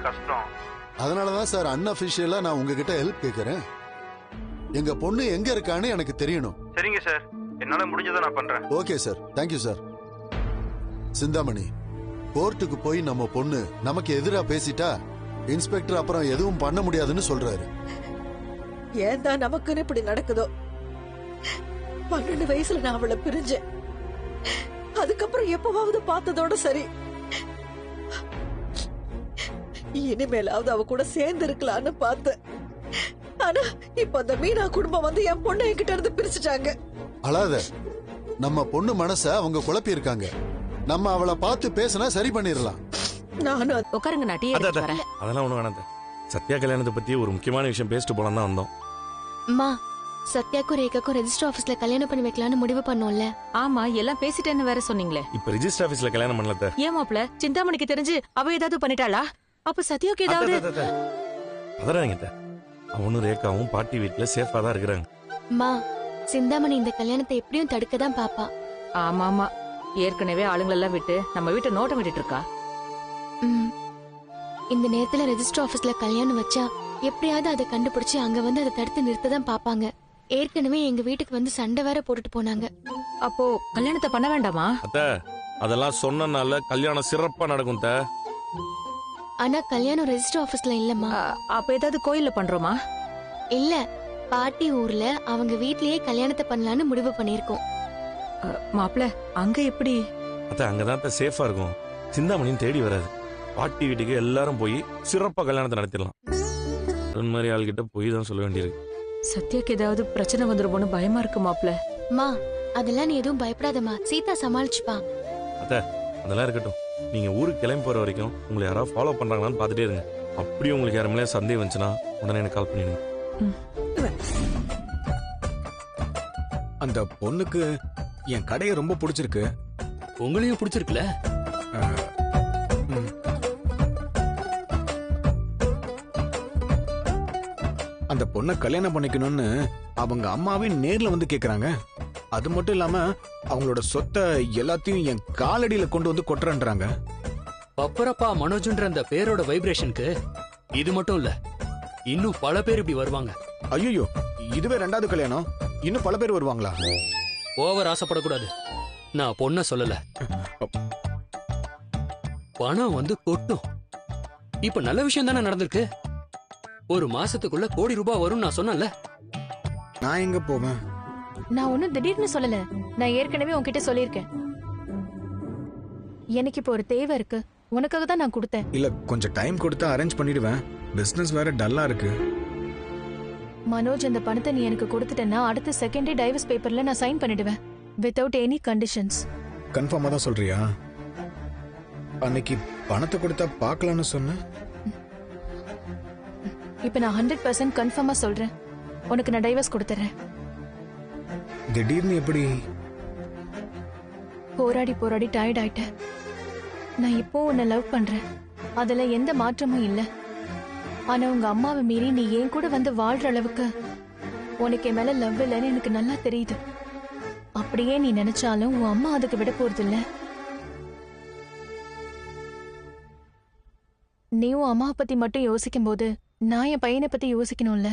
கஷ்டம். அதனாலதான் சார் அன்அபிஷியலா நான் உங்ககிட்ட ஹெல்ப் கேக்குறேன். எங்க பொண்ணு எங்க இருக்கான்னு எனக்கு தெரியணும். சரிங்க சார், என்னால முடிஞ்சதை நான் பண்றேன். Okay sir, thank you sir. Chintamani, கோர்ட்டுக்கு போய் நம்ம பொண்ணு நமக்கு எதிரா பேசிட்டா இன்ஸ்பெக்டர் அப்புறம் எதுவும் பண்ண முடியாதுன்னு சொல்றாரு. ஏன் தான் நமக்குன்னு இப்படி நடக்குதோ? 12 வயசுல நான் அவளை பிரிஞ்சேன். அதுக்கப்புறம் எப்பவாவது பார்த்ததோட சரி. இனிமேலாவது அவ கூட சேர்ந்து இருக்கலான்னு பார்த்தேன். ஆனா இப்ப அந்த மீனா குடும்பம் வந்து என் பொண்ணை என்கிட்ட இருந்து பிரிச்சுட்டாங்க. அழாத, நம்ம பொண்ணு மனச அவங்க குழப்பி இருக்காங்க. நம்ம அவளை பார்த்து பேசினா சரி பண்ணிடலாம். நானும் உட்காருங்க, நான் டீ எடுத்து வரேன். அதெல்லாம் ஒண்ணு வேணாம். சத்யா கல்யாணத்தை பத்தி ஒரு முக்கியமான விஷயம் பேசிட்டு போலாம் தான் வந்தோம். அம்மா, சத்யாக்கும் ரேகாக்கும் ரெஜிஸ்டர் ஆபீஸ்ல கல்யாணம் பண்ணி வைக்கலாம்னு முடிவு பண்ணோம்ல. ஆமா, எல்லாம் பேசிட்டேன்னு வேற சொன்னீங்களே. இப்ப ரெஜிஸ்டர் ஆபீஸ்ல கல்யாணம் பண்ணல. ஏன் மாப்ள, சிந்தாமணிக்கு தெரிஞ்சு அவ ஏதாவது பண்ணிட்டாளா? அப்ப சத்யாக்கு ஏதாவது? அதறாங்க. அவனும் ரேகாவும் பாட்டி வீட்டுல சேஃபா தான் இருக்கிறாங்க. அம்மா, சிந்தாமணி இந்த கல்யாணத்தை எப்படியும் தடுக்க தான் பாப்பா. ஆமா ஆமா, ஏற்கனவே ஆளுங்களெல்லாம் விட்டு நம்ம வீட்டை நோட்டம் விட்டுட்டு இருக்கா. இந்த நேரத்துல ரெஜிஸ்டர் ஆபீஸ்ல கல்யாணம் வச்சா எப்படியாவது அதை கண்டுபிடிச்சு அங்க வந்து அதை தடுத்து நிறுத்த தான் பாப்பாங்க. ஏற்கனவே எங்க வீட்டுக்கு வந்து சண்டை வேற போட்டுட்டு போனாங்க. அப்போ கல்யாணத்தை பண்ண வேண்டாமா? அத்த, அதெல்லாம் சொன்னனால கல்யாணம் சிறப்பா நடக்கும். ஆனா கல்யாணம் ரெஜிஸ்டர் ஆபீஸ்ல இல்லம்மா. அப்ப ஏதாவது கோயில்ல பண்றோமா? இல்ல, பாட்டி ஊர்ல அவங்க வீட்லயே கல்யாணத்தை பண்ணலாம்னு முடிவு பண்ணிருக்கோம். மாப்ள, அங்க எப்படி? அத்த, அங்கதான் சேஃபா இருக்கும். சிந்தாமணியும் தேடி வராது. பாட்டி வீட்டுக்கு எல்லாரும் போய் சிறப்பா கல்யாணத்தை நடத்திடலாம். மாதிரி ஆள்கிட்ட போய் தான் சொல்ல வேண்டியிருக்கு. சத்யாக்கு ஏதாவது பிரச்சனை வந்துருமோன்னு பயமா இருக்கு மாப்ள. மா, அதெல்லாம் நீ எதுவும் பயப்படாதம்மா, சீதா சமாளிச்சுப்பா. அத்த, அதெல்லாம் இருக்கட்டும். நீங்க ஊருக்கு கிளம்பி போற வரைக்கும் உங்களை யாராவது ஃபாலோ பண்றாங்களான்னு பாத்துட்டே இருங்க. அப்படியே உங்களுக்கு யார் மேலே சந்தேகம் வந்துச்சுன்னா உடனே எனக்கு கால் பண்ணிடுங்க. அந்த பொண்ணுக்கு என் கடையை ரொம்ப பிடிச்சிருக்கு. உங்களையும் பிடிச்சிருக்குல? அந்த பொண்ணை கல்யாணம் பண்ணிக்கணும்னு அவங்க அம்மாவே நேர்ல வந்து கேக்குறாங்க. அது மட்டும் இல்லாம அவங்களோட சொத்தை எல்லாத்தையும் என் காலடியில கொண்டு வந்து கொட்டுறன்றாங்க. பப்பரப்பா மனோஜ்ன்ற அந்த பேரோட வைப்ரேஷனுக்கு இது மட்டும் இல்ல, இன்னும் பல பேர் இப்படி வருவாங்க. ஐயோ, இதுவே 2வது கல்யாணம். இன்னும் பல பேர் வருவாங்களா? ஓவர் ஆசைப்படக்கூடாது. நான் பொண்ண சொல்லல, பணம் வந்து கொட்டும். இப்ப நல்ல விஷயம் தானே நடந்திருக்கு. ஒரு மாசத்துக்குள்ள கோடி ரூபாய் வரும் நான் சொன்னல. நான் எங்க போவேன்? நான் ஒன்னும் திடீர்னு சொல்லல. நான் ஏற்கனவே உன்கிட்ட சொல்லியிருக்கேன். எனக்கு இப்போ ஒரு தேவை இருக்கு, உனக்காக தான் நான் கொடுத்தேன். இல்ல, கொஞ்சம் டைம் கொடுத்தா அரேஞ்ச் பண்ணிடுவேன். பிசினஸ் வேற டல்லா இருக்கு. மனோஜ், அந்த பணத்தை நீ எனக்கு கொடுத்துட்டேன்னா அடுத்த செகண்டே டைவர்ஸ் பேப்பர்ல நான் சைன் பண்ணிடுவேன், வித்அவுட் எனி கண்டிஷன்ஸ். கன்ஃபார்மா தான் சொல்றியா? அன்னைக்கு பணத்தை கொடுத்தா பார்க்கலாம்னு சொன்ன. இப்ப நான் 100% கன்ஃபார்மா சொல்றேன், உனக்கு நான் டைவர்ஸ் கொடுத்துறேன். திடீர்னு எப்படி? போராடி போராடி டயர்ட் ஆயிட்டேன். நான் இப்போ உன்னை லவ் பண்றேன், அதுல எந்த மாற்றமும் இல்ல. ஆனா உங்க அம்மாவை மீறி நீ ஏன் கூட வந்து வாழ்ற அளவுக்கு உனக்கு என் மேல லவ் இல்லைன்னு எனக்கு நல்லா தெரியுது. அப்படியே நீ நினைச்சாலும் உன் அம்மா அதுக்கு விட போறது இல்ல. நீ உன் அம்மாவை பத்தி மட்டும் யோசிக்கும் போது நான் என் பையனை பத்தி யோசிக்கணும்ல.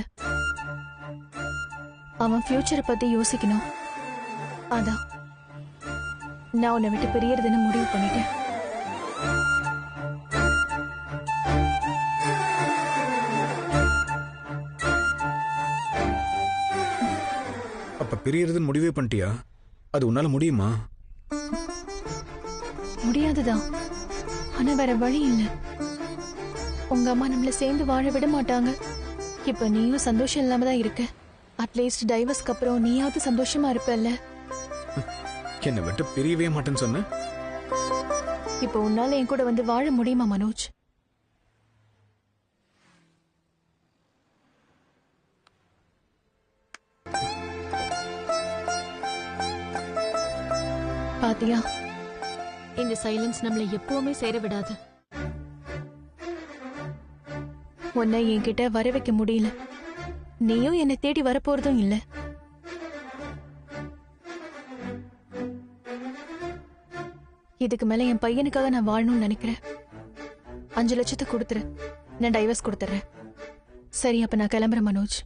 அவன் ஃபியூச்சரை பத்தி யோசிக்கணும். அதான் நான் உன்னை விட்டு பிரியறதுன்னு முடிவு பண்ணிட்டேன். அப்ப பிரியறதுன்னு முடிவே பண்ணிட்டியா? அது உன்னால முடியுமா? முடியாதுதான், ஆனா வேற வழி இல்ல. உங்க அம்மா நம்மள சேர்ந்து வாழ விட மாட்டாங்க. இப்ப நீயும் சந்தோஷம் இல்லாம தான் இருக்க. அட்லீஸ்ட் டைவர்ஸ்க்கு அப்புறம் நீயாவது சந்தோஷமா இருப்பல்ல. என்னை விட்டு பிரியவே மாட்டேன்னு சொன்ன. இப்ப உன்னால என் கூட வந்து வாழ முடியுமா மனோஜ்? பாத்தியா, இந்த சைலன்ஸ் நம்மளை எப்பவுமே சேர விடாது. உன்னை என்கிட்ட வர வைக்க முடியல, நீயும் என்னை தேடி வரப்போறதும் இல்ல. இதுக்கு மேல என் பையனுக்காக நான் வாழணும்னு நினைக்கிறேன். 5 லட்சத்தை கொடுத்துரு, நான் டைவர்ஸ் கொடுத்துறேன். சரி, அப்ப நான் கிளம்புறேன் மனோஜ்.